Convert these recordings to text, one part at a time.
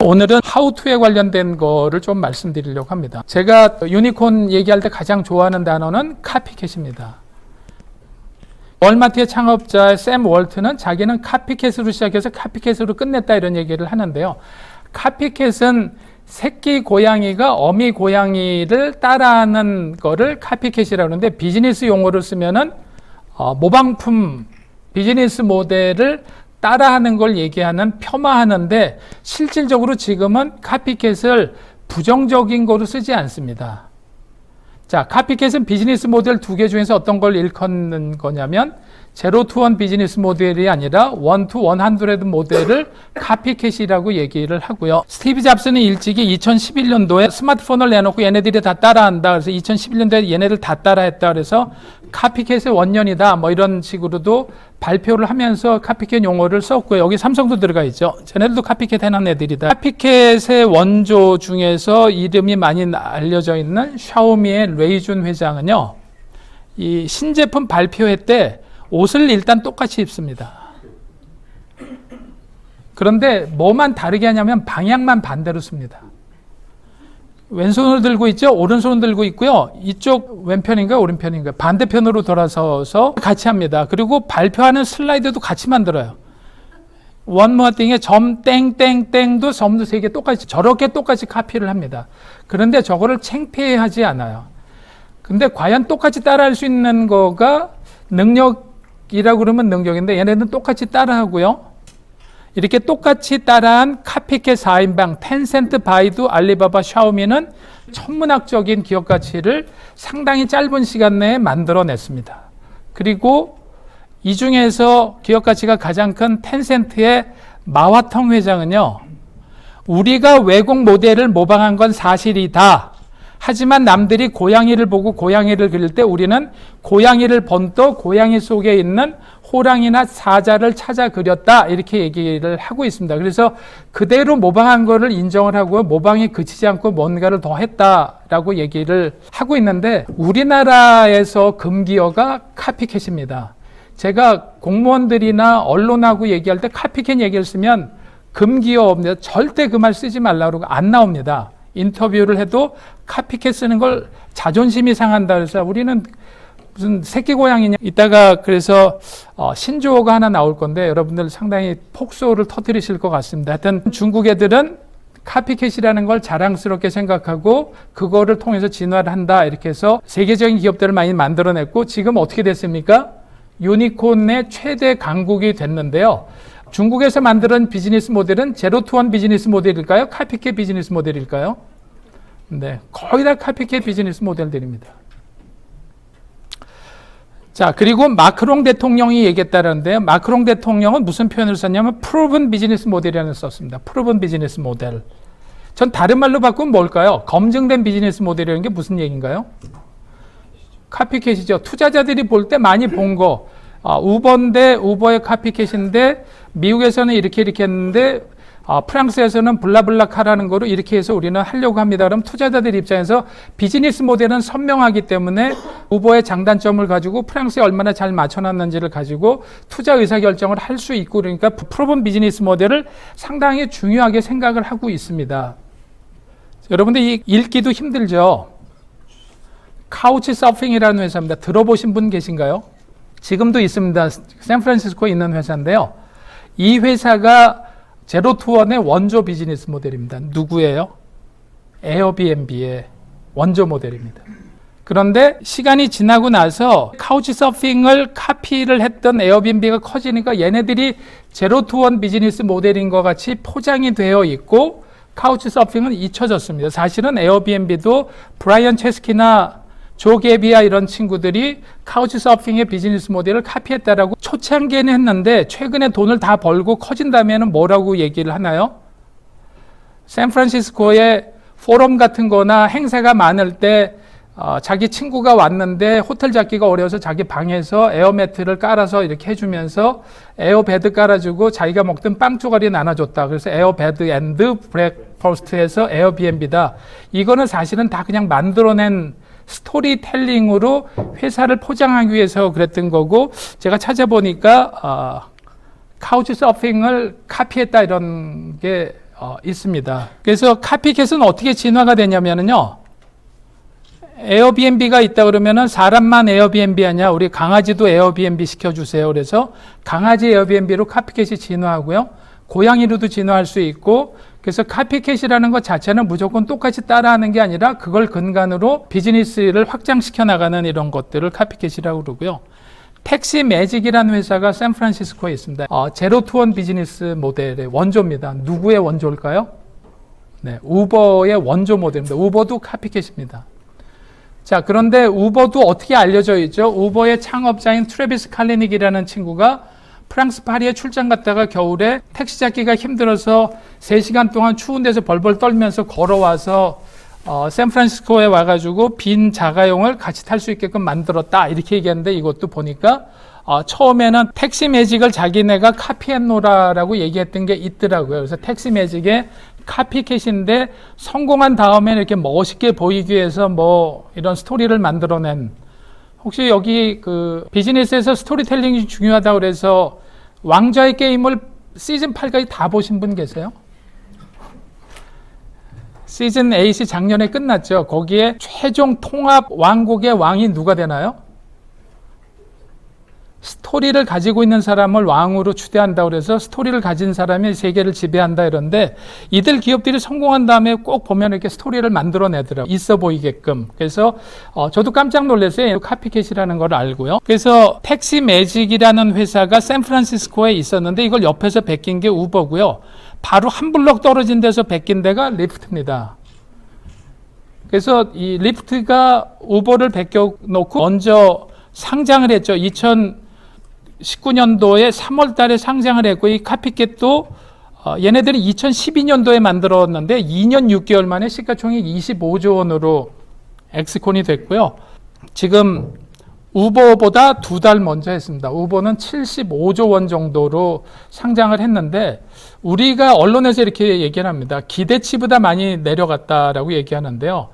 오늘은 하우투에 관련된 거를 좀 말씀드리려고 합니다. 제가 유니콘 얘기할 때 가장 좋아하는 단어는 카피캣입니다. 월마트의 창업자 샘 월트는 자기는 카피캣으로 시작해서 카피캣으로 끝냈다 이런 얘기를 하는데요. 카피캣은 새끼 고양이가 어미 고양이를 따라하는 거를 카피캣이라고 하는데, 비즈니스 용어를 쓰면은 모방품, 비즈니스 모델을 따라하는 걸 얘기하는, 폄하하는데, 실질적으로 지금은 카피캣을 부정적인 거로 쓰지 않습니다. 자, 카피캣은 비즈니스 모델 두 개 중에서 어떤 걸 일컫는 거냐면, 제로 투 원 비즈니스 모델이 아니라 원 투 100 모델을 카피캣이라고 얘기를 하고요. 스티브 잡스는 일찍이 2011년도에 스마트폰을 내놓고 얘네들이 다 따라한다. 그래서 2011년도에 얘네들 다 따라했다. 그래서 카피캣의 원년이다. 뭐 이런 식으로도 발표를 하면서 카피캣 용어를 썼고요. 여기 삼성도 들어가 있죠. 쟤네들도 카피캣 해놓은 애들이다. 카피캣의 원조 중에서 이름이 많이 알려져 있는 샤오미의 레이준 회장은요, 이 신제품 발표회 때 옷을 일단 똑같이 입습니다. 그런데 뭐만 다르게 하냐면 방향만 반대로 씁니다. 왼손을 들고 있죠? 오른손을 들고 있고요. 이쪽 왼편인가 오른편인가 반대편으로 돌아서서 같이 합니다. 그리고 발표하는 슬라이드도 같이 만들어요. 원모어 띵에 점 땡땡땡도 점도 세 개 똑같이, 저렇게 똑같이 카피를 합니다. 그런데 저거를 창피해하지 않아요. 근데 과연 똑같이 따라할 수 있는 거가 능력이라고 그러면 능력인데, 얘네들은 똑같이 따라하고요. 이렇게 똑같이 따라한 카피캣 4인방 텐센트, 바이두, 알리바바, 샤오미는 천문학적인 기업 가치를 상당히 짧은 시간 내에 만들어냈습니다. 그리고 이 중에서 기업 가치가 가장 큰 텐센트의 마화텅 회장은요, 우리가 외국 모델을 모방한 건 사실이다. 하지만 남들이 고양이를 보고 고양이를 그릴 때 우리는 고양이를 번떠 고양이 속에 있는 호랑이나 사자를 찾아 그렸다. 이렇게 얘기를 하고 있습니다. 그래서 그대로 모방한 거를 인정을 하고 모방이 그치지 않고 뭔가를 더 했다라고 얘기를 하고 있는데, 우리나라에서 금기어가 카피캣입니다. 제가 공무원들이나 언론하고 얘기할 때 카피캣 얘기를 쓰면 금기어 없는데 절대 그 말 쓰지 말라고 안 나옵니다. 인터뷰를 해도 카피캣 쓰는 걸 자존심이 상한다. 그래서 우리는 무슨 새끼 고양이냐. 이따가 그래서 신조어가 하나 나올 건데 여러분들 상당히 폭소를 터뜨리실 것 같습니다. 하여튼 중국 애들은 카피캣이라는 걸 자랑스럽게 생각하고 그거를 통해서 진화를 한다. 이렇게 해서 세계적인 기업들을 많이 만들어냈고, 지금 어떻게 됐습니까? 유니콘의 최대 강국이 됐는데요. 중국에서 만드는 비즈니스 모델은 제로 투 원 비즈니스 모델일까요? 카피캣 비즈니스 모델일까요? 네, 거의 다 카피캣 비즈니스 모델들입니다. 자, 그리고 마크롱 대통령이 얘기했다는데요. 마크롱 대통령은 무슨 표현을 썼냐면 proven 비즈니스 모델이라는 걸 썼습니다. proven 비즈니스 모델. 전 다른 말로 바꾸면 뭘까요? 검증된 비즈니스 모델이라는 게 무슨 얘기인가요? 카피캣이죠. 투자자들이 볼 때 많이 본 거. 우버인데 우버의 카피캣인데 미국에서는 이렇게 했는데 프랑스에서는 블라블라카라는 거로 이렇게 해서 우리는 하려고 합니다. 그럼 투자자들 입장에서 비즈니스 모델은 선명하기 때문에 우버의 장단점을 가지고 프랑스에 얼마나 잘 맞춰놨는지를 가지고 투자 의사결정을 할 수 있고, 그러니까 프로본 비즈니스 모델을 상당히 중요하게 생각을 하고 있습니다. 여러분들 이 읽기도 힘들죠? 카우치 서핑이라는 회사입니다. 들어보신 분 계신가요? 지금도 있습니다. 샌프란시스코에 있는 회사인데요. 이 회사가 제로 투 원의 원조 비즈니스 모델입니다. 누구예요? 에어비앤비의 원조 모델입니다. 그런데 시간이 지나고 나서 카우치 서핑을 카피를 했던 에어비앤비가 커지니까 얘네들이 제로 투 원 비즈니스 모델인 것 같이 포장이 되어 있고 카우치 서핑은 잊혀졌습니다. 사실은 에어비앤비도 브라이언 체스키나 조 게비아 이런 친구들이 카우치 서핑의 비즈니스 모델을 카피했다라고 초창기에는 했는데, 최근에 돈을 다 벌고 커진다면 뭐라고 얘기를 하나요? 샌프란시스코에 포럼 같은 거나 행사가 많을 때 자기 친구가 왔는데 호텔 잡기가 어려워서 자기 방에서 에어매트를 깔아서 이렇게 해주면서 에어베드 깔아주고 자기가 먹던 빵 조각이 나눠줬다. 그래서 에어베드 앤드 브렉퍼스트에서 에어비앤비다. 이거는 사실은 다 그냥 만들어낸 스토리텔링으로 회사를 포장하기 위해서 그랬던 거고, 제가 찾아보니까 카우치 서핑을 카피했다 이런 게 있습니다. 그래서 카피캣은 어떻게 진화가 되냐면요. 에어비앤비가 있다 그러면은 사람만 에어비앤비 하냐? 우리 강아지도 에어비앤비 시켜주세요. 그래서 강아지 에어비앤비로 카피캣이 진화하고요. 고양이로도 진화할 수 있고, 그래서 카피캣이라는 것 자체는 무조건 똑같이 따라하는 게 아니라 그걸 근간으로 비즈니스를 확장시켜 나가는 이런 것들을 카피캣이라고 그러고요. 택시 매직이라는 회사가 샌프란시스코에 있습니다. 제로 투 원 비즈니스 모델의 원조입니다. 누구의 원조일까요? 네, 우버의 원조 모델입니다. 우버도 카피캣입니다. 자, 그런데 우버도 어떻게 알려져 있죠? 우버의 창업자인 트래비스 칼리닉이라는 친구가 프랑스 파리에 출장 갔다가 겨울에 택시 잡기가 힘들어서 3시간 동안 추운 데서 벌벌 떨면서 걸어와서 샌프란시스코에 와가지고 빈 자가용을 같이 탈 수 있게끔 만들었다 이렇게 얘기하는데, 이것도 보니까 처음에는 택시 매직을 자기네가 카피앤노라라고 얘기했던 게 있더라고요. 그래서 택시 매직의 카피캣인데 성공한 다음에 이렇게 멋있게 보이기 위해서 뭐 이런 스토리를 만들어낸, 혹시 여기 그 비즈니스에서 스토리텔링이 중요하다고 그래서 왕좌의 게임을 시즌 8까지 다 보신 분 계세요? 시즌 8이 작년에 끝났죠. 거기에 최종 통합 왕국의 왕이 누가 되나요? 스토리를 가지고 있는 사람을 왕으로 추대한다고 그래서 스토리를 가진 사람이 세계를 지배한다 이런데, 이들 기업들이 성공한 다음에 꼭 보면 이렇게 스토리를 만들어내더라고요. 있어 보이게끔. 그래서 저도 깜짝 놀랐어요. 카피캣이라는 걸 알고요. 그래서 택시 매직이라는 회사가 샌프란시스코에 있었는데 이걸 옆에서 베낀 게 우버고요. 바로 한 블럭 떨어진 데서 베낀 데가 리프트입니다. 그래서 이 리프트가 우버를 베껴놓고 먼저 상장을 했죠. 2019년도에 3월 달에 상장을 했고, 이 카피캣도 얘네들이 2012년도에 만들었는데 2년 6개월 만에 시가총액 25조 원으로 엑스콘이 됐고요. 지금 우버보다 2달 먼저 했습니다. 우버는 75조 원 정도로 상장을 했는데, 우리가 언론에서 이렇게 얘기를 합니다. 기대치보다 많이 내려갔다라고 얘기하는데요.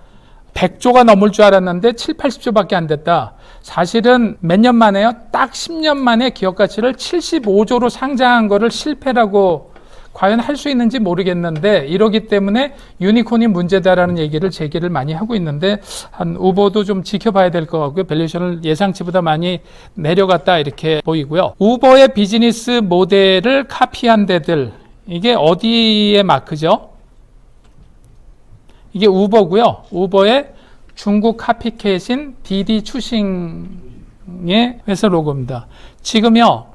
100조가 넘을 줄 알았는데 7, 80조밖에 안 됐다. 사실은 몇 년 만에요? 딱 10년 만에 기업 가치를 75조로 상장한 거를 실패라고 과연 할 수 있는지 모르겠는데, 이러기 때문에 유니콘이 문제다라는 얘기를 제기를 많이 하고 있는데, 한 우버도 좀 지켜봐야 될 것 같고요. 밸류에이션을 예상치보다 많이 내려갔다 이렇게 보이고요. 우버의 비즈니스 모델을 카피한 데들, 이게 어디에 마크죠? 이게 우버고요. 우버의 중국 카피캣인 디디 추싱의 회사 로고입니다. 지금요,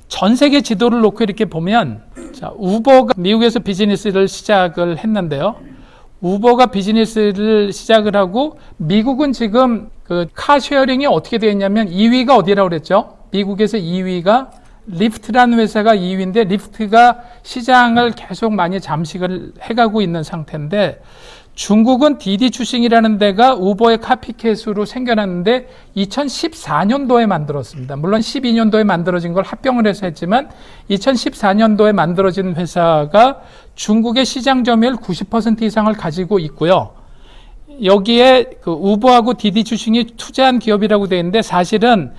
전 세계 지도를 놓고 이렇게 보면, 자, 우버가 미국에서 비즈니스를 시작을 했는데요. 우버가 비즈니스를 시작을 하고, 미국은 지금 그 카쉐어링이 어떻게 되어 있냐면 2위가 어디라고 그랬죠? 미국에서 2위가 리프트라는 회사가 2위인데, 리프트가 시장을 계속 많이 잠식을 해가고 있는 상태인데, 중국은 디디 추싱이라는 데가 우버의 카피캣으로 생겨났는데 2014년도에 만들었습니다. 물론 12년도에 만들어진 걸 합병을 해서 했지만 2014년도에 만들어진 회사가 중국의 시장 점유율 90% 이상을 가지고 있고요. 여기에 그 우버하고 디디 추싱이 투자한 기업이라고 되어 있는데, 사실은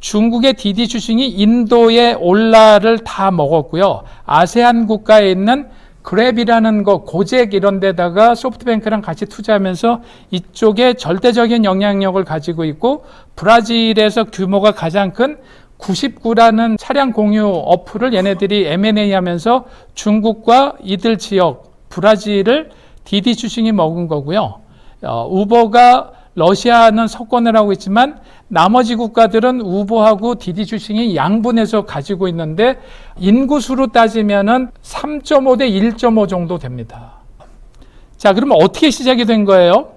중국의 디디 추싱이 인도의 올라를 다 먹었고요. 아세안 국가에 있는 그랩이라는 거, 고잭 이런 데다가 소프트뱅크랑 같이 투자하면서 이쪽에 절대적인 영향력을 가지고 있고, 브라질에서 규모가 가장 큰 99라는 차량 공유 어플을 얘네들이 M&A 하면서 중국과 이들 지역, 브라질을 디디 추싱이 먹은 거고요. 우버가 러시아는 석권을 하고 있지만 나머지 국가들은 우버하고 디디 추싱이 양분해서 가지고 있는데, 인구수로 따지면은 3.5 대 1.5 정도 됩니다. 자, 그러면 어떻게 시작이 된 거예요?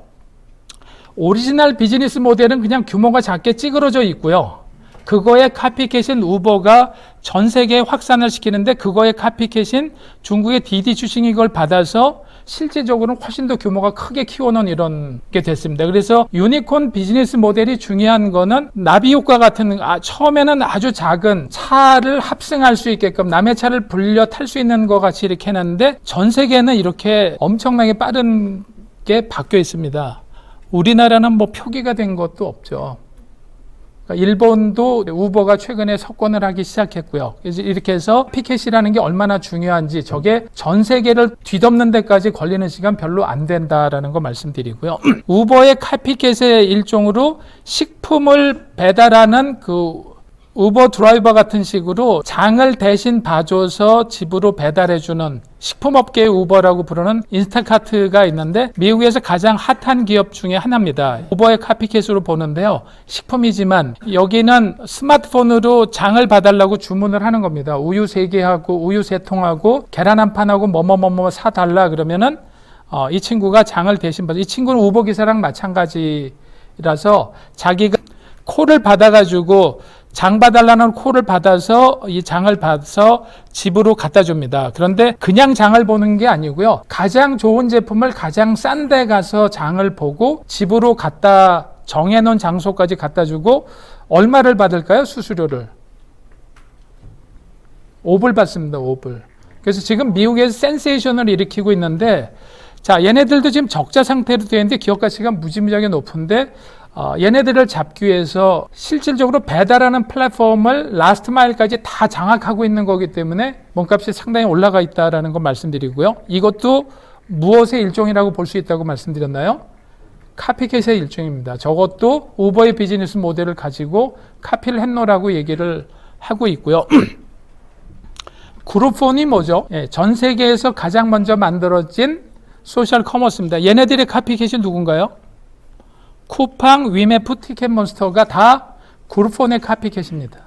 오리지널 비즈니스 모델은 그냥 규모가 작게 찌그러져 있고요. 그거의 카피캣인 우버가 전 세계에 확산을 시키는데, 그거의 카피캣인 중국의 디디 추싱이 이걸 받아서 실질적으로는 훨씬 더 규모가 크게 키워놓은 이런 게 됐습니다. 그래서 유니콘 비즈니스 모델이 중요한 거는 나비 효과 같은, 처음에는 아주 작은 차를 합승할 수 있게끔 남의 차를 불려 탈 수 있는 것 같이 이렇게 해놨는데, 전 세계는 이렇게 엄청나게 빠른 게 바뀌어 있습니다. 우리나라는 뭐 표기가 된 것도 없죠. 일본도 우버가 최근에 석권을 하기 시작했고요. 그래서 이렇게 해서 카피캣이라는 게 얼마나 중요한지, 저게 전 세계를 뒤덮는 데까지 걸리는 시간 별로 안 된다라는 거 말씀드리고요. 우버의 카피캣의 일종으로 식품을 배달하는 그 우버 드라이버 같은 식으로 장을 대신 봐줘서 집으로 배달해주는, 식품업계의 우버라고 부르는 인스타카트가 있는데 미국에서 가장 핫한 기업 중에 하나입니다. 우버의 카피캣으로 보는데요. 식품이지만 여기는 스마트폰으로 장을 봐달라고 주문을 하는 겁니다. 우유 3개하고 우유 3통하고 계란 한 판하고 뭐뭐뭐뭐 사달라 그러면은 이 친구가 장을 대신 봐서, 이 친구는 우버 기사랑 마찬가지라서 자기가 콜을 받아가지고 장 봐달라는 콜을 받아서 이 장을 봐서 집으로 갖다 줍니다. 그런데 그냥 장을 보는 게 아니고요. 가장 좋은 제품을 가장 싼 데 가서 장을 보고 집으로 갖다 정해놓은 장소까지 갖다 주고, 얼마를 받을까요? 수수료를 5불 받습니다. 5불. 그래서 지금 미국에서 센세이션을 일으키고 있는데, 자, 얘네들도 지금 적자 상태로 되어 있는데 기업 가치가 무지무지하게 높은데, 얘네들을 잡기 위해서 실질적으로 배달하는 플랫폼을 라스트 마일까지 다 장악하고 있는 거기 때문에 몸값이 상당히 올라가 있다는 거 말씀드리고요. 이것도 무엇의 일종이라고 볼 수 있다고 말씀드렸나요? 카피캣의 일종입니다. 저것도 우버의 비즈니스 모델을 가지고 카피를 했노라고 얘기를 하고 있고요. 그룹폰이 뭐죠? 전 세계에서 가장 먼저 만들어진 소셜 커머스입니다. 얘네들의 카피캣이 누군가요? 쿠팡, 위메프, 티켓몬스터가 다 그룹폰의 카피캣입니다.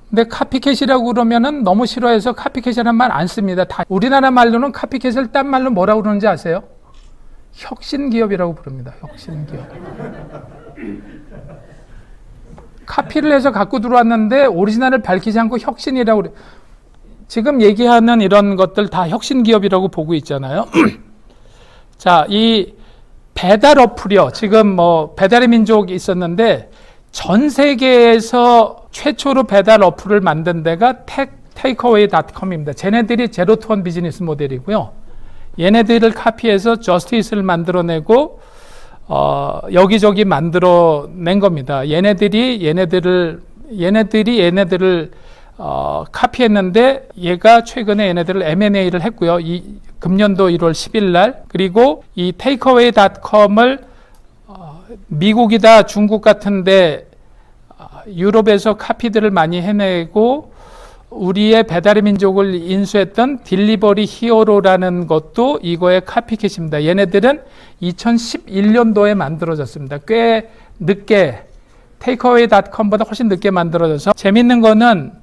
근데 카피캣이라고 그러면은 너무 싫어해서 카피캣이라는 말 안 씁니다. 다 우리나라 말로는 카피캣을 딴 말로 뭐라고 그러는지 아세요? 혁신기업이라고 부릅니다. 혁신기업. 카피를 해서 갖고 들어왔는데 오리지널을 밝히지 않고 혁신이라고 그래요. 지금 얘기하는 이런 것들 다 혁신기업이라고 보고 있잖아요. 자, 이 배달 어플이요. 지금 배달의 민족이 있었는데 전 세계에서 최초로 배달 어플을 만든 데가 테이크어웨이닷컴입니다. 쟤네들이 제로 투 원 비즈니스 모델이고요. 얘네들을 카피해서 저스티스를 만들어내고 여기저기 만들어낸 겁니다. 얘네들이 얘네들을 카피했는데 얘가 최근에 얘네들을 M&A를 했고요. 금년도 1월 10일 날. 그리고 이 테이크어웨이닷컴을 미국이다 중국 같은데 유럽에서 카피들을 많이 해내고, 우리의 배달의 민족을 인수했던 딜리버리 히어로라는 것도 이거의 카피캣입니다. 얘네들은 2011년도에 만들어졌습니다. 꽤 늦게, 테이크어웨이닷컴보다 훨씬 늦게 만들어져서, 재밌는 거는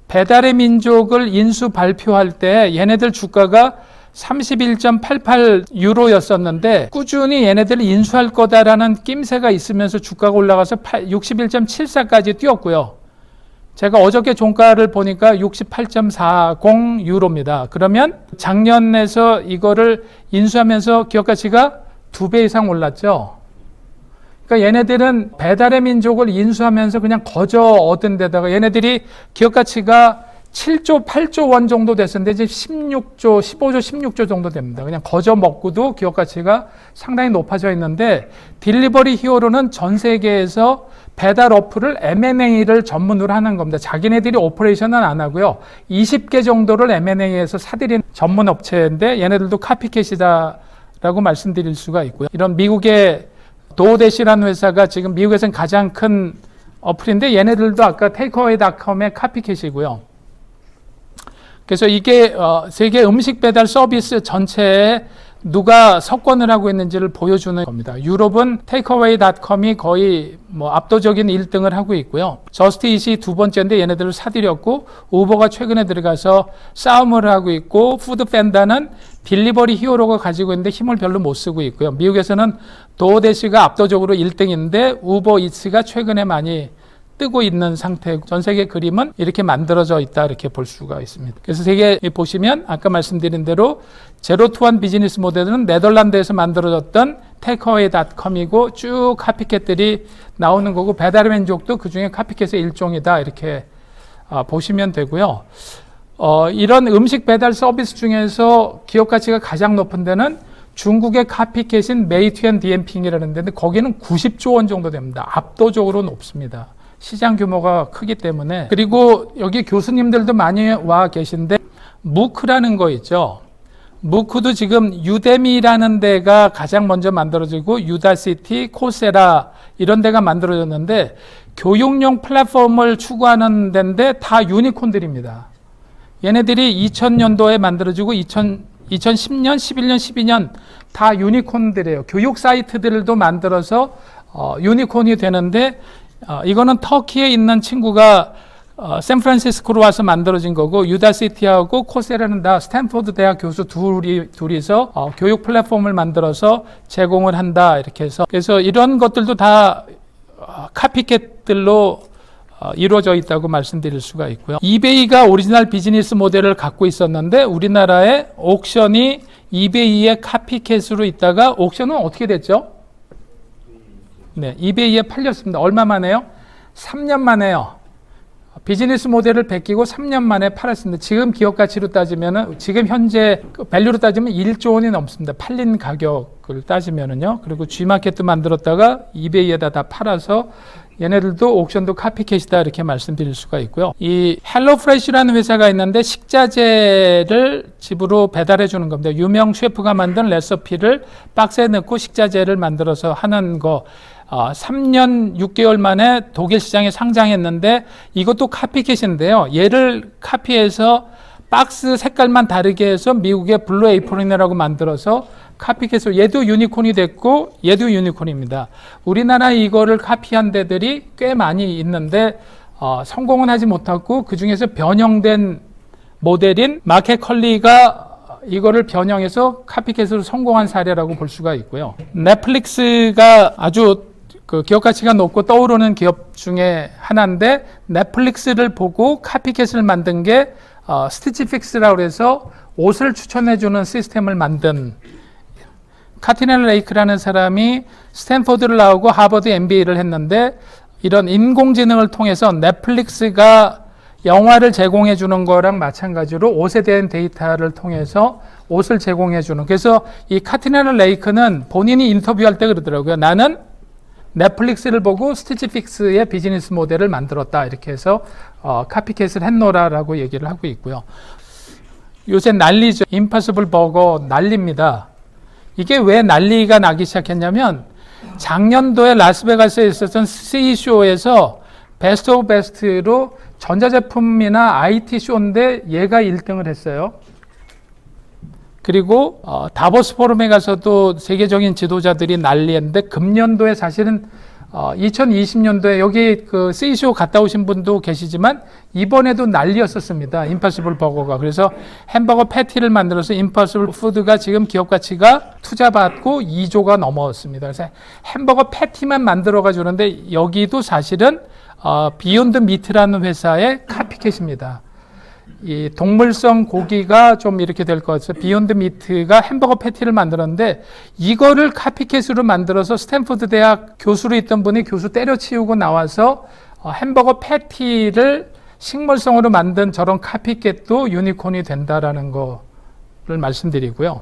배달의 민족을 인수 발표할 때 얘네들 주가가 31.88 유로였었는데 꾸준히 얘네들을 인수할 거다라는 낌새가 있으면서 주가가 올라가서 61.74까지 뛰었고요. 제가 어저께 종가를 보니까 68.40 유로입니다. 그러면 작년에서 이거를 인수하면서 기업 가치가 2배 이상 올랐죠. 그러니까 얘네들은 배달의 민족을 인수하면서 그냥 거저 얻은 데다가 얘네들이 기업 가치가 7조, 8조 원 정도 됐었는데 이제 15조, 16조 정도 됩니다. 그냥 거저 먹고도 기업 가치가 상당히 높아져 있는데, 딜리버리 히어로는 전 세계에서 배달 어플을 M&A를 전문으로 하는 겁니다. 자기네들이 오퍼레이션은 안 하고요. 20개 정도를 M&A에서 사들인 전문 업체인데 얘네들도 카피캣이다라고 말씀드릴 수가 있고요. 이런 미국의 도어대시라는 회사가 지금 미국에서는 가장 큰 어플인데 얘네들도 아까 테이크어웨이닷컴의 카피캣이고요. 그래서 이게 세계 음식 배달 서비스 전체에 누가 석권을 하고 있는지를 보여주는 겁니다. 유럽은 테이크어웨이닷컴이 거의 압도적인 1등을 하고 있고요. 저스트잇이 두 번째인데 얘네들을 사들였고, 우버가 최근에 들어가서 싸움을 하고 있고, 푸드팬다는 딜리버리 히어로가 가지고 있는데 힘을 별로 못 쓰고 있고요. 미국에서는 도어대시가 압도적으로 1등인데 우버이츠가 최근에 많이 뜨고 있는 상태. 전 세계 그림은 이렇게 만들어져 있다, 이렇게 볼 수가 있습니다. 그래서 세계 보시면 아까 말씀드린 대로 제로 투 원 비즈니스 모델은 네덜란드에서 만들어졌던 테이크어웨이닷컴이고 쭉 카피캣들이 나오는 거고, 배달의 민족도 그중에 카피캣의 일종이다, 이렇게 보시면 되고요. 이런 음식 배달 서비스 중에서 기업 가치가 가장 높은 데는 중국의 카피캣인 메이투앤 디엠핑이라는 데인데 거기는 90조 원 정도 됩니다. 압도적으로 높습니다. 시장 규모가 크기 때문에. 그리고 여기 교수님들도 많이 와 계신데 무크라는 거 있죠. 무크도 지금 유데미라는 데가 가장 먼저 만들어지고 유다시티, 코세라 이런 데가 만들어졌는데 교육용 플랫폼을 추구하는 데인데 다 유니콘들입니다. 얘네들이 2000년도에 만들어지고 2010년, 11년, 12년 다 유니콘들이에요. 교육 사이트들도 만들어서 유니콘이 되는데 이거는 터키에 있는 친구가 샌프란시스코로 와서 만들어진 거고 유다시티하고 코세라는 다 스탠포드 대학 교수 둘이서 교육 플랫폼을 만들어서 제공을 한다 이렇게 해서 그래서 이런 것들도 다 카피캣들로 이루어져 있다고 말씀드릴 수가 있고요. 이베이가 오리지널 비즈니스 모델을 갖고 있었는데 우리나라의 옥션이 이베이의 카피캣으로 있다가 옥션은 어떻게 됐죠? 네, 이베이에 팔렸습니다. 얼마 만에요? 3년 만에요. 비즈니스 모델을 베끼고 3년 만에 팔았습니다. 지금 기업 가치로 따지면은 지금 현재 밸류로 따지면 1조 원이 넘습니다. 팔린 가격을 따지면은요. 그리고 G마켓도 만들었다가 이베이에다 다 팔아서 얘네들도 옥션도 카피캣이다 이렇게 말씀드릴 수가 있고요. 이 헬로프레쉬라는 회사가 있는데 식자재를 집으로 배달해 주는 겁니다. 유명 셰프가 만든 레시피를 박스에 넣고 식자재를 만들어서 하는 거 3년 6개월 만에 독일 시장에 상장했는데 이것도 카피캣인데요. 얘를 카피해서 박스 색깔만 다르게 해서 미국의 블루 에이프론이라고 만들어서 카피캣으로 얘도 유니콘이 됐고 얘도 유니콘입니다. 우리나라 이거를 카피한 데들이 꽤 많이 있는데 성공은 하지 못했고 그 중에서 변형된 모델인 마켓컬리가 이거를 변형해서 카피캣으로 성공한 사례라고 볼 수가 있고요. 넷플릭스가 아주 그 기업 가치가 높고 떠오르는 기업 중에 하나인데 넷플릭스를 보고 카피캣을 만든 게 스티치픽스라고 해서 옷을 추천해주는 시스템을 만든 카티넬 레이크라는 사람이 스탠포드를 나오고 하버드 MBA를 했는데 이런 인공지능을 통해서 넷플릭스가 영화를 제공해 주는 거랑 마찬가지로 옷에 대한 데이터를 통해서 옷을 제공해 주는 그래서 이 카티넬 레이크는 본인이 인터뷰할 때 그러더라고요. 나는 넷플릭스를 보고 스티치픽스의 비즈니스 모델을 만들었다 이렇게 해서 카피캣을 했노라라고 얘기를 하고 있고요. 요새 난리죠. 임파서블 버거 난리입니다. 이게 왜 난리가 나기 시작했냐면 작년도에 라스베가스에 있었던 CEC쇼에서 베스트 오브 베스트로 전자제품이나 IT 쇼인데 얘가 1등을 했어요. 그리고 다보스 포럼에 가서도 세계적인 지도자들이 난리했는데 금년도에 사실은 2020년도에 여기 그 CEC쇼 갔다 오신 분도 계시지만 이번에도 난리였었습니다. 임파서블 버거가. 그래서 햄버거 패티를 만들어서 임파서블 푸드가 지금 기업 가치가 투자받고 2조가 넘었습니다. 그래서 햄버거 패티만 만들어가 주는데 여기도 사실은 비욘드 미트라는 회사의 카피캣입니다. 이 동물성 고기가 좀 이렇게 될 것 같아요. 비욘드 미트가 햄버거 패티를 만들었는데 이거를 카피캣으로 만들어서 스탠포드 대학 교수로 있던 분이 교수 때려치우고 나와서 햄버거 패티를 식물성으로 만든 저런 카피캣도 유니콘이 된다라는 거를 말씀드리고요.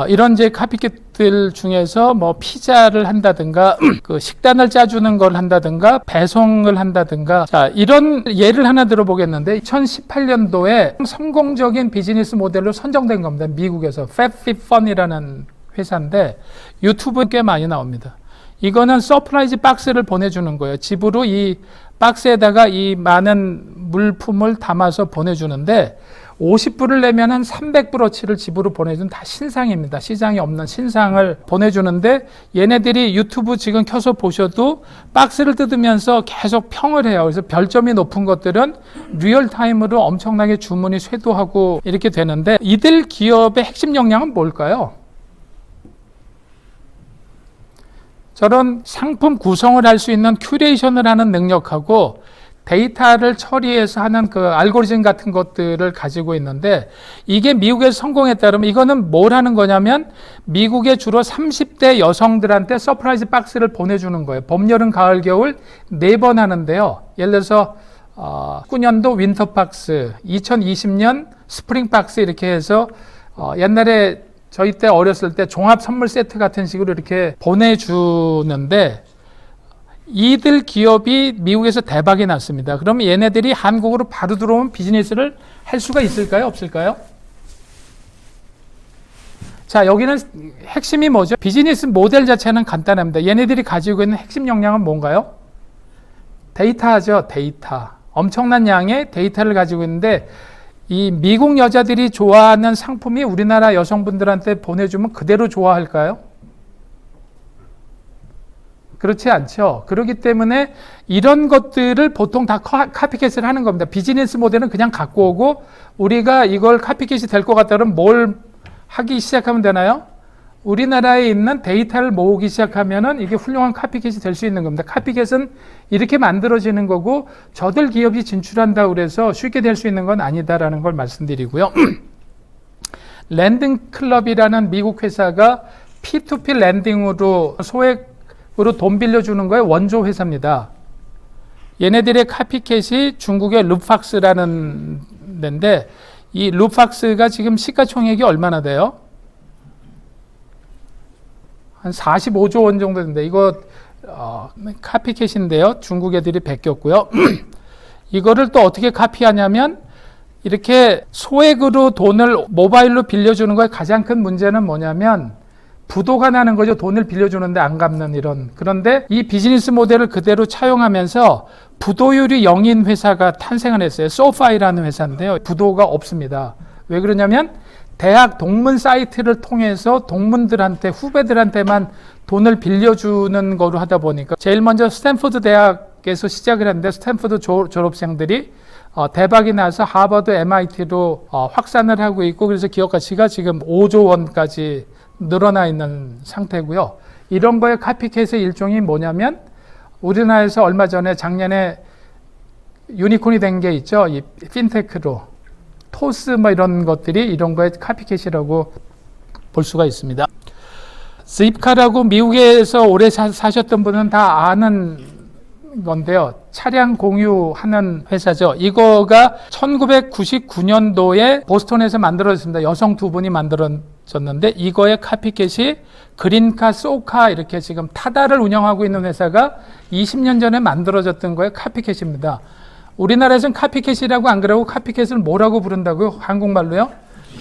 이런 이제 카피캣들 중에서 뭐 피자를 한다든가 그 식단을 짜주는 걸 한다든가 배송을 한다든가 자 이런 예를 하나 들어보겠는데 2018년도에 성공적인 비즈니스 모델로 선정된 겁니다. 미국에서 FabFitFun이라는 회사인데 유튜브에 꽤 많이 나옵니다. 이거는 서프라이즈 박스를 보내주는 거예요. 집으로 이 박스에다가 이 많은 물품을 담아서 보내주는데 50불을 내면 한 300불어치를 집으로 보내준 다 신상입니다. 시장에 없는 신상을 보내주는데 얘네들이 유튜브 지금 켜서 보셔도 박스를 뜯으면서 계속 평을 해요. 그래서 별점이 높은 것들은 리얼타임으로 엄청나게 주문이 쇄도하고 이렇게 되는데 이들 기업의 핵심 역량은 뭘까요? 저런 상품 구성을 할 수 있는 큐레이션을 하는 능력하고 데이터를 처리해서 하는 그 알고리즘 같은 것들을 가지고 있는데 이게 미국에서 성공했다면 이거는 뭘 하는 거냐면 미국의 주로 30대 여성들한테 서프라이즈 박스를 보내주는 거예요. 봄, 여름, 가을, 겨울 4번 하는데요. 예를 들어서 19년도 윈터 박스, 2020년 스프링 박스 이렇게 해서 옛날에 저희 때 어렸을 때 종합 선물 세트 같은 식으로 이렇게 보내주는데 이들 기업이 미국에서 대박이 났습니다. 그럼 얘네들이 한국으로 바로 들어오면 비즈니스를 할 수가 있을까요? 없을까요? 자, 여기는 핵심이 뭐죠? 비즈니스 모델 자체는 간단합니다. 얘네들이 가지고 있는 핵심 역량은 뭔가요? 데이터죠, 데이터. 엄청난 양의 데이터를 가지고 있는데 이 미국 여자들이 좋아하는 상품이 우리나라 여성분들한테 보내주면 그대로 좋아할까요? 그렇지 않죠. 그렇기 때문에 이런 것들을 보통 다 카피캣을 하는 겁니다. 비즈니스 모델은 그냥 갖고 오고 우리가 이걸 카피캣이 될 것 같다 그러면 뭘 하기 시작하면 되나요? 우리나라에 있는 데이터를 모으기 시작하면은 이게 훌륭한 카피캣이 될 수 있는 겁니다. 카피캣은 이렇게 만들어지는 거고 저들 기업이 진출한다고 그래서 쉽게 될 수 있는 건 아니다라는 걸 말씀드리고요. 랜딩클럽이라는 미국 회사가 P2P 랜딩으로 소액으로 돈 빌려주는 거에 원조 회사입니다. 얘네들의 카피캣이 중국의 룹팍스라는 데인데 이 룹팍스가 지금 시가총액이 얼마나 돼요? 한 45조 원 정도 된다. 이거 카피캣인데요. 중국 애들이 베꼈고요. 이거를 또 어떻게 카피하냐면 이렇게 소액으로 돈을 모바일로 빌려주는 거에 가장 큰 문제는 뭐냐면 부도가 나는 거죠. 돈을 빌려주는데 안 갚는 이런. 그런데 이 비즈니스 모델을 그대로 차용하면서 부도율이 0인 회사가 탄생을 했어요. 소파이라는 회사인데요. 부도가 없습니다. 왜 그러냐면 대학 동문 사이트를 통해서 동문들한테 후배들한테만 돈을 빌려주는 거로 하다 보니까 제일 먼저 스탠포드 대학에서 시작을 했는데 스탠포드 졸업생들이 대박이 나서 하버드, MIT로 확산을 하고 있고 그래서 기업 가치가 지금 5조 원까지 늘어나 있는 상태고요. 이런 거의 카피캣의 일종이 뭐냐면 우리나라에서 얼마 전에 작년에 유니콘이 된 게 있죠. 이 핀테크로. 토스 뭐 이런 것들이 이런 거의 카피캣이라고 볼 수가 있습니다. 즈입카라고 미국에서 오래 사셨던 분은 다 아는 건데요. 차량 공유하는 회사죠. 이거가 1999년도에 보스턴에서 만들어졌습니다. 여성 두 분이 만들어졌는데 이거의 카피캣이 그린카, 소카 이렇게 지금 타다를 운영하고 있는 회사가 20년 전에 만들어졌던 거에 카피캣입니다. 우리나라에서는 카피캣이라고 안 그러고 카피캣을 뭐라고 부른다고요? 한국말로요?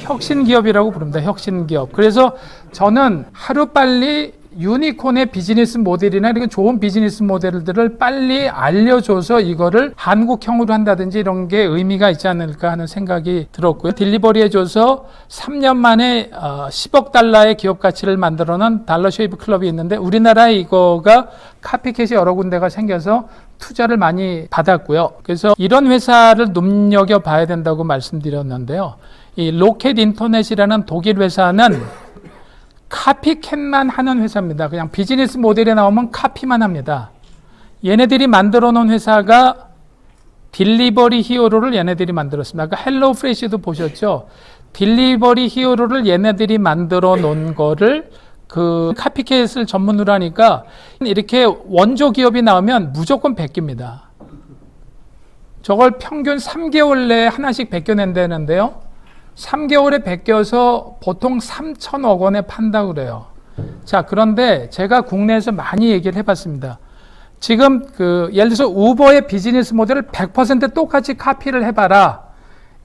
혁신기업이라고 부릅니다. 혁신기업. 그래서 저는 하루빨리 유니콘의 비즈니스 모델이나 이런 좋은 비즈니스 모델들을 빨리 알려줘서 이거를 한국형으로 한다든지 이런 게 의미가 있지 않을까 하는 생각이 들었고요. 딜리버리 해줘서 3년 만에 10억 달러의 기업 가치를 만들어낸 달러 쉐이브 클럽이 있는데 우리나라에 이거가 카피캣이 여러 군데가 생겨서 투자를 많이 받았고요. 그래서 이런 회사를 눈여겨봐야 된다고 말씀드렸는데요. 이 로켓 인터넷이라는 독일 회사는 카피캣만 하는 회사입니다. 그냥 비즈니스 모델에 나오면 카피만 합니다. 얘네들이 만들어 놓은 회사가 딜리버리 히어로를 얘네들이 만들었습니다. 아까 헬로우 프레시도 보셨죠? 딜리버리 히어로를 얘네들이 만들어 놓은 거를 그 카피캣을 전문으로 하니까 이렇게 원조 기업이 나오면 무조건 베낍니다. 저걸 평균 3개월 내에 하나씩 베껴낸다는데요. 3개월에 베껴서 보통 3천억 원에 판다고 그래요. 자, 그런데 제가 국내에서 많이 얘기를 해봤습니다. 지금 예를 들어서 우버의 비즈니스 모델을 100% 똑같이 카피를 해봐라.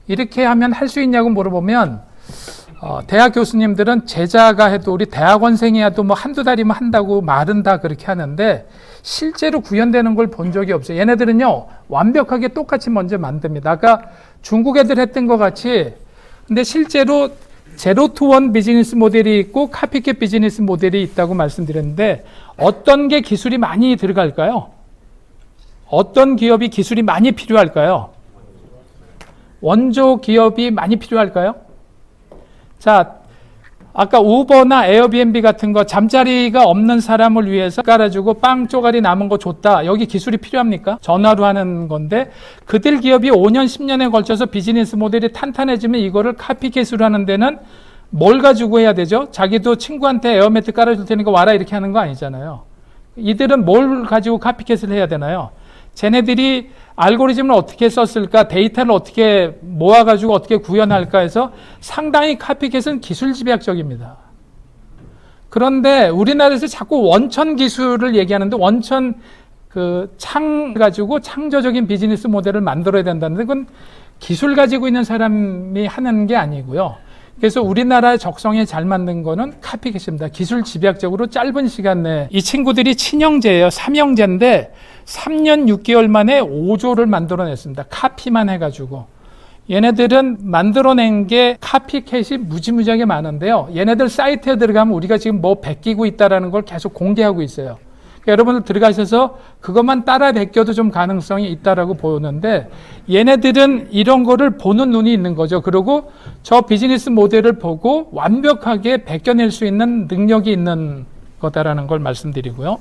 이렇게 하면 할 수 있냐고 물어보면 대학 교수님들은 제자가 해도 우리 대학원생이 해도 뭐 한두 달이면 한다고 말은 다 그렇게 하는데 실제로 구현되는 걸 본 적이 없어요. 얘네들은요 완벽하게 똑같이 먼저 만듭니다. 아까 중국 애들 했던 것 같이 근데 실제로 제로 투 원 비즈니스 모델이 있고 카피캣 비즈니스 모델이 있다고 말씀드렸는데 어떤 게 기술이 많이 들어갈까요? 어떤 기업이 기술이 많이 필요할까요? 원조 기업이 많이 필요할까요? 자, 아까 우버나 에어비앤비 같은 거 잠자리가 없는 사람을 위해서 깔아주고 빵 쪼가리 남은 거 줬다. 여기 기술이 필요합니까? 전화로 하는 건데 그들 기업이 5년, 10년에 걸쳐서 비즈니스 모델이 탄탄해지면 이거를 카피캣으로 하는 데는 뭘 가지고 해야 되죠? 자기도 친구한테 에어매트 깔아줄 테니까 와라 이렇게 하는 거 아니잖아요. 이들은 뭘 가지고 카피캣을 해야 되나요? 쟤네들이 알고리즘을 어떻게 썼을까, 데이터를 어떻게 모아가지고 어떻게 구현할까 해서 상당히 카피캣은 기술 집약적입니다. 그런데 우리나라에서 자꾸 원천 기술을 얘기하는데 원천 창 가지고 창조적인 비즈니스 모델을 만들어야 된다는데 그건 기술 가지고 있는 사람이 하는 게 아니고요. 그래서 우리나라의 적성에 잘 맞는 거는 카피캣입니다. 기술 집약적으로 짧은 시간 내에 이 친구들이 친형제예요. 삼형제인데 3년 6개월 만에 5조를 만들어냈습니다. 카피만 해가지고. 얘네들은 만들어낸 게 카피캣이 무지무지하게 많은데요. 얘네들 사이트에 들어가면 우리가 지금 뭐 베끼고 있다는 걸 계속 공개하고 있어요. 그러니까 여러분들 들어가셔서 그것만 따라 베껴도 좀 가능성이 있다라고 보는데 얘네들은 이런 거를 보는 눈이 있는 거죠. 그리고 저 비즈니스 모델을 보고 완벽하게 베껴낼 수 있는 능력이 있는 거다라는 걸 말씀드리고요.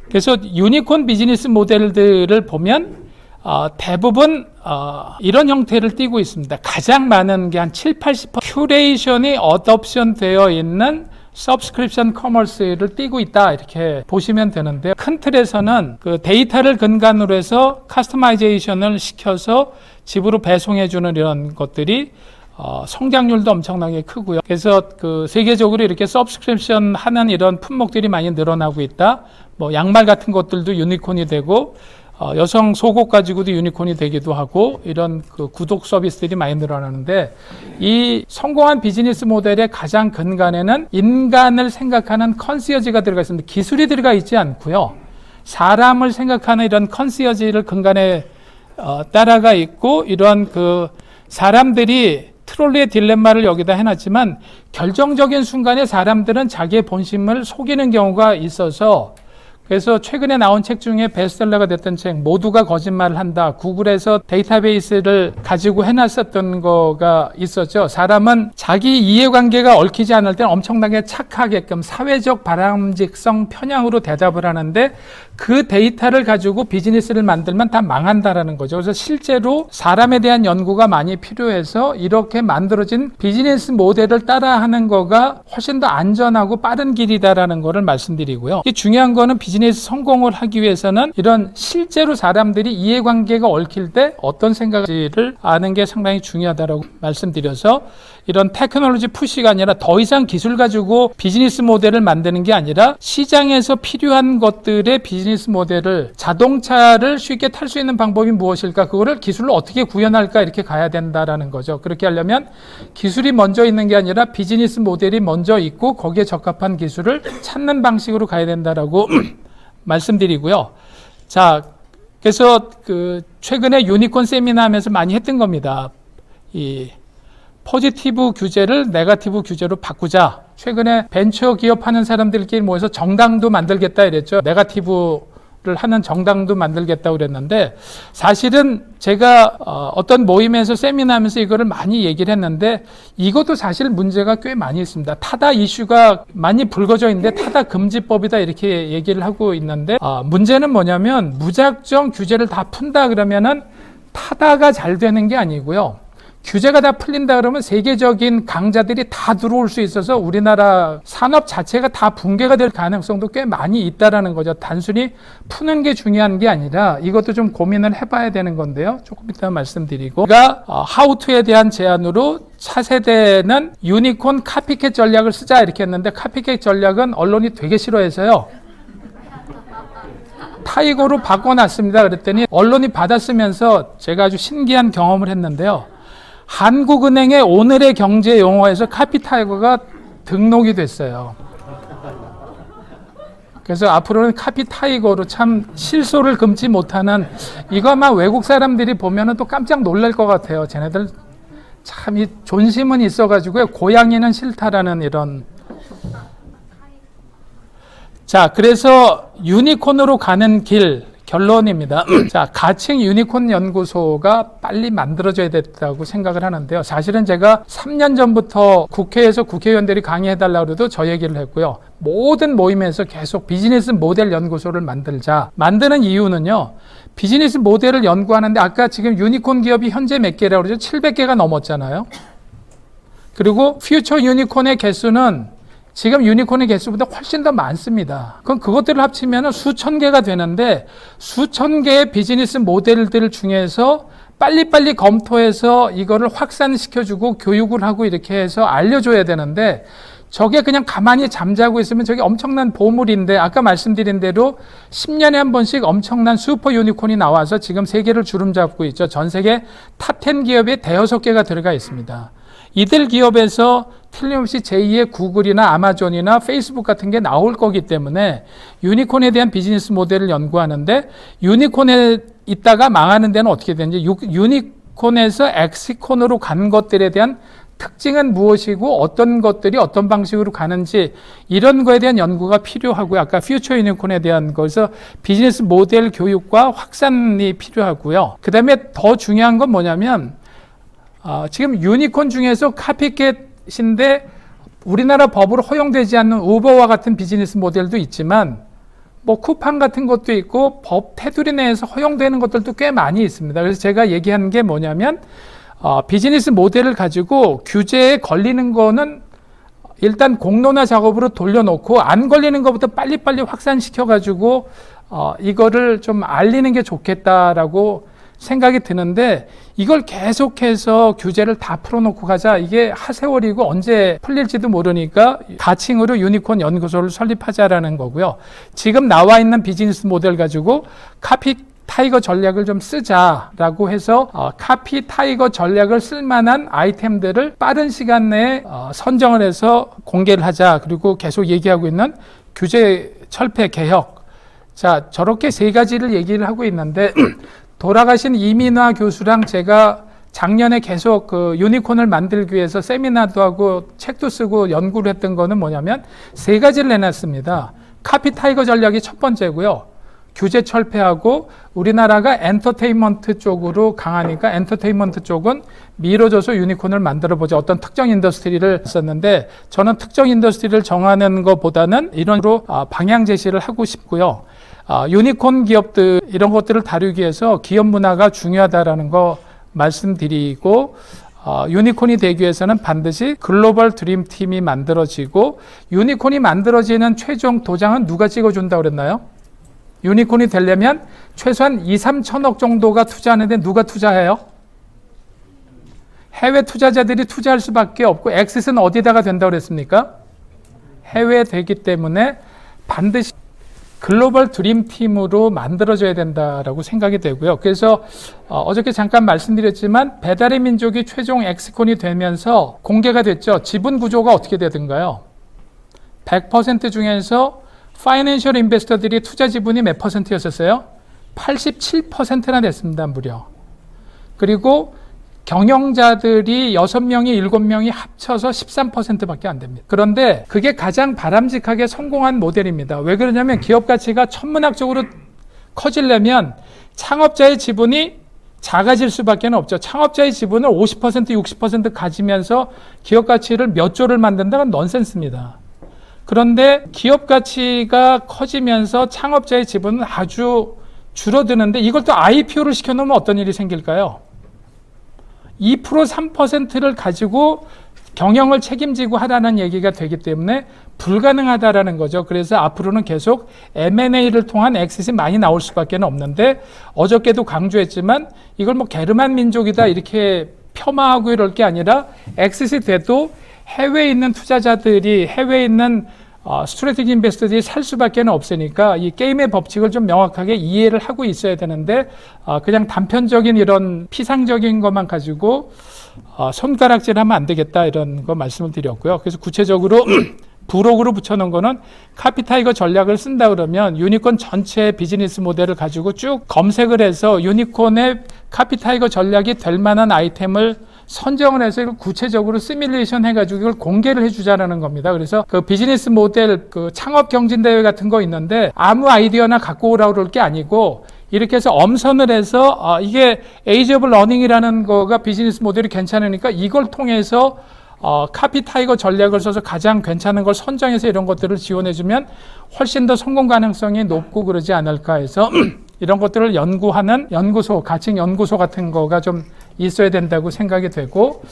그래서 유니콘 비즈니스 모델들을 보면 대부분 이런 형태를 띠고 있습니다. 가장 많은 게 한 7-80% 큐레이션이 어덥션 되어 있는 서브스크립션 커머스를 띠고 있다 이렇게 보시면 되는데요. 큰 틀에서는 그 데이터를 근간으로 해서 커스터마이제이션을 시켜서 집으로 배송해 주는 이런 것들이 성장률도 엄청나게 크고요. 그래서 그 세계적으로 이렇게 서브스크립션 하는 이런 품목들이 많이 늘어나고 있다. 뭐 양말 같은 것들도 유니콘이 되고 여성 속옷 가지고도 유니콘이 되기도 하고 이런 그 구독 서비스들이 많이 늘어나는데 이 성공한 비즈니스 모델의 가장 근간에는 인간을 생각하는 컨시어지가 들어가 있습니다. 기술이 들어가 있지 않고요. 사람을 생각하는 이런 컨시어지를 근간에 따라가 있고 이런 그 사람들이 트롤리의 딜레마를 여기다 해놨지만 결정적인 순간에 사람들은 자기의 본심을 속이는 경우가 있어서 그래서 최근에 나온 책 중에 베스트셀러가 됐던 책 모두가 거짓말을 한다. 구글에서 데이터베이스를 가지고 해놨었던 거가 있었죠. 사람은 자기 이해관계가 얽히지 않을 때는 엄청나게 착하게끔 사회적 바람직성 편향으로 대답을 하는데 그 데이터를 가지고 비즈니스를 만들면 다 망한다라는 거죠. 그래서 실제로 사람에 대한 연구가 많이 필요해서 이렇게 만들어진 비즈니스 모델을 따라하는 거가 훨씬 더 안전하고 빠른 길이다라는 거를 말씀드리고요. 이게 중요한 거는 비즈니스 성공을 하기 위해서는 이런 실제로 사람들이 이해관계가 얽힐 때 어떤 생각을 아는 게 상당히 중요하다고 말씀드려서 이런 테크놀로지 푸시가 아니라 더 이상 기술 가지고 비즈니스 모델을 만드는 게 아니라 시장에서 필요한 것들의 비즈니스 모델을 자동차를 쉽게 탈 수 있는 방법이 무엇일까? 그거를 기술로 어떻게 구현할까? 이렇게 가야 된다라는 거죠. 그렇게 하려면 기술이 먼저 있는 게 아니라 비즈니스 모델이 먼저 있고 거기에 적합한 기술을 찾는 방식으로 가야 된다라고 말씀드리고요. 자, 그래서 그 최근에 유니콘 세미나 하면서 많이 했던 겁니다. 이 포지티브 규제를 네거티브 규제로 바꾸자. 최근에 벤처 기업하는 사람들끼리 모여서 정당도 만들겠다 이랬죠. 네거티브를 하는 정당도 만들겠다고 그랬는데 사실은 제가 어떤 모임에서 세미나 하면서 이거를 많이 얘기를 했는데 이것도 사실 문제가 꽤 많이 있습니다. 타다 이슈가 많이 불거져 있는데 타다 금지법이다 이렇게 얘기를 하고 있는데 문제는 뭐냐면 무작정 규제를 다 푼다 그러면은 타다가 잘 되는 게 아니고요. 규제가 다 풀린다 그러면 세계적인 강자들이 다 들어올 수 있어서 우리나라 산업 자체가 다 붕괴가 될 가능성도 꽤 많이 있다라는 거죠. 단순히 푸는 게 중요한 게 아니라 이것도 좀 고민을 해봐야 되는 건데요. 조금 이따 말씀드리고 제가 하우투에 대한 제안으로 차세대는 유니콘 카피캣 전략을 쓰자 이렇게 했는데 카피캣 전략은 언론이 되게 싫어해서요. 타이거로 바꿔놨습니다. 그랬더니 언론이 받아쓰면서 제가 아주 신기한 경험을 했는데요. 한국은행의 오늘의 경제 용어에서 카피타이거가 등록이 됐어요. 그래서 앞으로는 카피타이거로 참 실소를 금치 못하는 이거 아마 외국 사람들이 보면은 또 깜짝 놀랄 것 같아요. 쟤네들 참 이 존심은 있어가지고요. 고양이는 싫다라는 이런. 자, 그래서 유니콘으로 가는 길. 결론입니다. 자, 가칭 유니콘 연구소가 빨리 만들어져야 됐다고 생각을 하는데요. 사실은 제가 3년 전부터 국회에서 국회의원들이 강의해달라고 해도 저 얘기를 했고요. 모든 모임에서 계속 비즈니스 모델 연구소를 만들자. 만드는 이유는요. 비즈니스 모델을 연구하는데 아까 지금 유니콘 기업이 현재 몇 개라고 그러죠? 700개가 넘었잖아요. 그리고 퓨처 유니콘의 개수는 지금 유니콘의 개수보다 훨씬 더 많습니다. 그럼 그것들을 합치면 수천 개가 되는데 수천 개의 비즈니스 모델들 중에서 빨리빨리 검토해서 이거를 확산시켜주고 교육을 하고 이렇게 해서 알려줘야 되는데 저게 그냥 가만히 잠자고 있으면 저게 엄청난 보물인데 아까 말씀드린 대로 10년에 한 번씩 엄청난 슈퍼 유니콘이 나와서 지금 세계를 주름잡고 있죠. 전 세계 탑 10 기업에 대여섯 개가 들어가 있습니다. 이들 기업에서 틀림없이 제2의 구글이나 아마존이나 페이스북 같은 게 나올 거기 때문에 유니콘에 대한 비즈니스 모델을 연구하는데 유니콘에 있다가 망하는 데는 어떻게 되는지 유니콘에서 엑시콘으로 간 것들에 대한 특징은 무엇이고 어떤 것들이 어떤 방식으로 가는지 이런 거에 대한 연구가 필요하고요. 아까 퓨처 유니콘에 대한 것에서 비즈니스 모델 교육과 확산이 필요하고요. 그 다음에 더 중요한 건 뭐냐면 지금 유니콘 중에서 카피캣인데 우리나라 법으로 허용되지 않는 우버와 같은 비즈니스 모델도 있지만 뭐 쿠팡 같은 것도 있고 법 테두리 내에서 허용되는 것들도 꽤 많이 있습니다. 그래서 제가 얘기하는 게 뭐냐면 비즈니스 모델을 가지고 규제에 걸리는 거는 일단 공론화 작업으로 돌려놓고 안 걸리는 것부터 빨리빨리 확산시켜가지고 이거를 좀 알리는 게 좋겠다라고 생각이 드는데 이걸 계속해서 규제를 다 풀어놓고 가자. 이게 하세월이고 언제 풀릴지도 모르니까 가칭으로 유니콘 연구소를 설립하자라는 거고요. 지금 나와 있는 비즈니스 모델 가지고 카피 타이거 전략을 좀 쓰자라고 해서 카피 타이거 전략을 쓸만한 아이템들을 빠른 시간 내에 선정을 해서 공개를 하자. 그리고 계속 얘기하고 있는 규제 철폐 개혁. 자, 저렇게 세 가지를 얘기를 하고 있는데 돌아가신 이민화 교수랑 제가 작년에 계속 그 유니콘을 만들기 위해서 세미나도 하고 책도 쓰고 연구를 했던 거는 뭐냐면 세 가지를 내놨습니다. 카피 타이거 전략이 첫 번째고요. 규제 철폐하고 우리나라가 엔터테인먼트 쪽으로 강하니까 엔터테인먼트 쪽은 미뤄져서 유니콘을 만들어보자. 어떤 특정 인더스트리를 썼는데 저는 특정 인더스트리를 정하는 것보다는 이런으로 방향 제시를 하고 싶고요. 유니콘 기업들 이런 것들을 다루기 위해서 기업 문화가 중요하다라는 거 말씀드리고 유니콘이 되기 위해서는 반드시 글로벌 드림팀이 만들어지고 유니콘이 만들어지는 최종 도장은 누가 찍어준다고 그랬나요? 유니콘이 되려면 최소한 2, 3천억 정도가 투자하는데 누가 투자해요? 해외 투자자들이 투자할 수밖에 없고 엑싯은 어디다가 된다고 그랬습니까? 해외에 되기 때문에 반드시 글로벌 드림팀으로 만들어져야 된다라고 생각이 되고요. 그래서 어저께 잠깐 말씀드렸지만 배달의 민족이 최종 엑시콘이 되면서 공개가 됐죠. 지분 구조가 어떻게 되던가요? 100% 중에서 파이낸셜 인베스터들이 투자 지분이 몇 %였었어요? 87%나 됐습니다. 무려. 그리고 경영자들이 6명이 7명이 합쳐서 13%밖에 안 됩니다. 그런데 그게 가장 바람직하게 성공한 모델입니다. 왜 그러냐면 기업 가치가 천문학적으로 커지려면 창업자의 지분이 작아질 수밖에 없죠. 창업자의 지분을 50%, 60% 가지면서 기업 가치를 몇 조를 만든다는 건 넌센스입니다. 그런데 기업 가치가 커지면서 창업자의 지분은 아주 줄어드는데 이걸 또 IPO를 시켜놓으면 어떤 일이 생길까요? 2%, 3%를 가지고 경영을 책임지고 하라는 얘기가 되기 때문에 불가능하다라는 거죠. 그래서 앞으로는 계속 M&A를 통한 엑싯이 많이 나올 수밖에 없는데 어저께도 강조했지만 이걸 뭐 게르만 민족이다 이렇게 폄하하고 이럴 게 아니라 엑싯이 돼도 해외에 있는 투자자들이 해외에 있는 스트래티지 인베스터들이 살 수밖에 없으니까 이 게임의 법칙을 좀 명확하게 이해를 하고 있어야 되는데 그냥 단편적인 이런 피상적인 것만 가지고 손가락질하면 안 되겠다 이런 거 말씀을 드렸고요. 그래서 구체적으로 부록으로 붙여놓은 거는 카피타이거 전략을 쓴다 그러면 유니콘 전체 비즈니스 모델을 가지고 쭉 검색을 해서 유니콘의 카피타이거 전략이 될 만한 아이템을 선정을 해서 이걸 구체적으로 시뮬레이션 해가지고 이걸 공개를 해주자라는 겁니다. 그래서 그 비즈니스 모델 그 창업 경진대회 같은 거 있는데 아무 아이디어나 갖고 오라고 그럴 게 아니고 이렇게 해서 엄선을 해서 이게 에이지 오브 러닝이라는 거가 비즈니스 모델이 괜찮으니까 이걸 통해서 카피 타이거 전략을 써서 가장 괜찮은 걸 선정해서 이런 것들을 지원해주면 훨씬 더 성공 가능성이 높고 그러지 않을까 해서 이런 것들을 연구하는 연구소, 가칭 연구소 같은 거가 좀 있어야 된다고 생각이 되고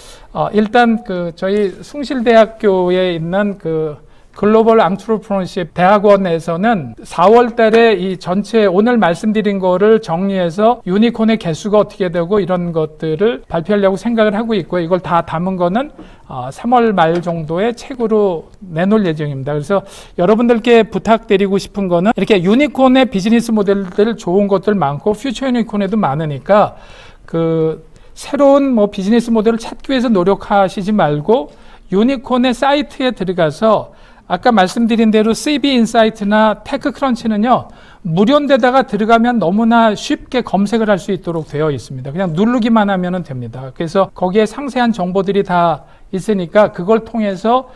일단 그 저희 숭실대학교에 있는 그 글로벌 앙트로프너십 대학원에서는 4월 달에 이 전체 오늘 말씀드린 거를 정리해서 유니콘의 개수가 어떻게 되고 이런 것들을 발표하려고 생각을 하고 있고요. 이걸 다 담은 거는 3월 말 정도에 책으로 내놓을 예정입니다. 그래서 여러분들께 부탁드리고 싶은 거는 이렇게 유니콘의 비즈니스 모델들 좋은 것들 많고 퓨처 유니콘에도 많으니까 그 새로운 뭐 비즈니스 모델을 찾기 위해서 노력하시지 말고 유니콘의 사이트에 들어가서 아까 말씀드린 대로 CB 인사이트나 테크크런치는요, 무료인데다가 들어가면 너무나 쉽게 검색을 할 수 있도록 되어 있습니다. 그냥 누르기만 하면 됩니다. 그래서 거기에 상세한 정보들이 다 있으니까 그걸 통해서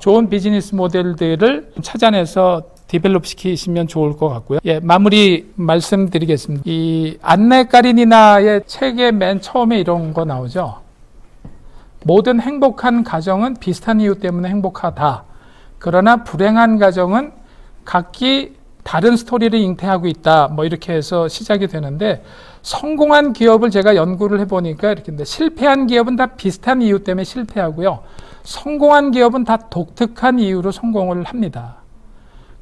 좋은 비즈니스 모델들을 찾아내서 디벨롭 시키시면 좋을 것 같고요. 예, 마무리 말씀드리겠습니다. 이 안네 까리니나의 책의 맨 처음에 이런 거 나오죠. 모든 행복한 가정은 비슷한 이유 때문에 행복하다. 그러나 불행한 가정은 각기 다른 스토리를 잉태하고 있다. 뭐 이렇게 해서 시작이 되는데 성공한 기업을 제가 연구를 해보니까 이렇게 실패한 기업은 다 비슷한 이유 때문에 실패하고요. 성공한 기업은 다 독특한 이유로 성공을 합니다.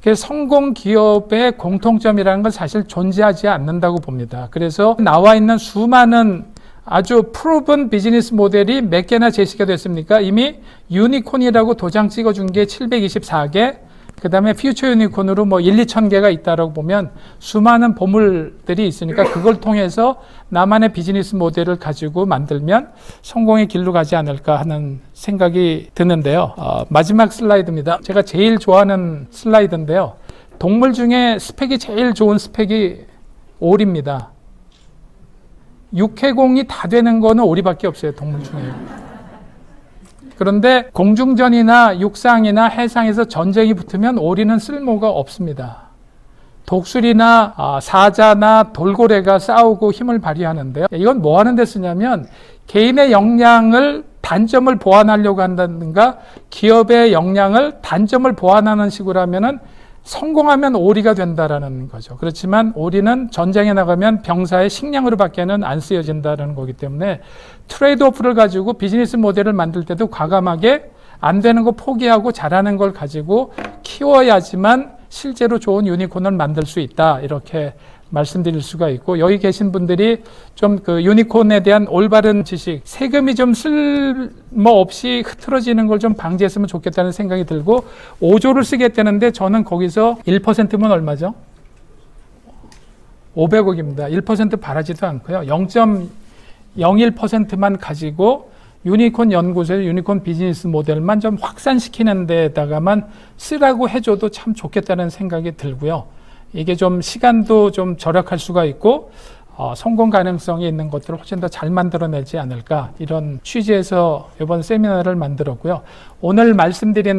그래서 성공 기업의 공통점이라는 건 사실 존재하지 않는다고 봅니다. 그래서 나와 있는 수많은 아주 프로븐 비즈니스 모델이 몇 개나 제시가 됐습니까? 이미 유니콘이라고 도장 찍어준 게 724개, 그 다음에 퓨처 유니콘으로 뭐 2천 개가 있다라고 보면 수많은 보물들이 있으니까 그걸 통해서 나만의 비즈니스 모델을 가지고 만들면 성공의 길로 가지 않을까 하는 생각이 드는데요. 마지막 슬라이드입니다. 제가 제일 좋아하는 슬라이드인데요. 동물 중에 스펙이 제일 좋은 스펙이 오리입니다. 육해공이 다 되는 거는 오리밖에 없어요, 동물 중에. 그런데 공중전이나 육상이나 해상에서 전쟁이 붙으면 오리는 쓸모가 없습니다. 독수리나 사자나 돌고래가 싸우고 힘을 발휘하는데요. 이건 뭐 하는 데 쓰냐면 개인의 역량을 단점을 보완하려고 한다든가 기업의 역량을 단점을 보완하는 식으로 하면은 성공하면 오리가 된다라는 거죠. 그렇지만 오리는 전쟁에 나가면 병사의 식량으로 밖에는 안 쓰여진다는 거기 때문에 트레이드 오프를 가지고 비즈니스 모델을 만들 때도 과감하게 안 되는 거 포기하고 잘하는 걸 가지고 키워야지만 실제로 좋은 유니콘을 만들 수 있다. 이렇게 말씀드릴 수가 있고, 여기 계신 분들이 좀 그 유니콘에 대한 올바른 지식, 세금이 좀 쓸모없이 흐트러지는 걸 좀 방지했으면 좋겠다는 생각이 들고, 5조를 쓰겠다는데 저는 거기서 1%면 얼마죠? 500억입니다. 1% 바라지도 않고요. 0.01%만 가지고 유니콘 연구소에서 유니콘 비즈니스 모델만 좀 확산시키는 데다가만 쓰라고 해줘도 참 좋겠다는 생각이 들고요. 이게 좀 시간도 좀 절약할 수가 있고 성공 가능성이 있는 것들을 훨씬 더 잘 만들어내지 않을까, 이런 취지에서 이번 세미나를 만들었고요. 오늘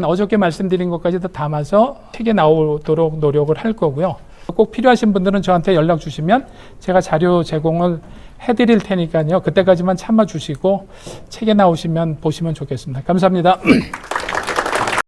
어저께 말씀드린 것까지 다 담아서 책에 나오도록 노력을 할 거고요. 꼭 필요하신 분들은 저한테 연락 주시면 제가 자료 제공을 해드릴 테니까요. 그때까지만 참아 주시고 책에 나오시면 보시면 좋겠습니다. 감사합니다.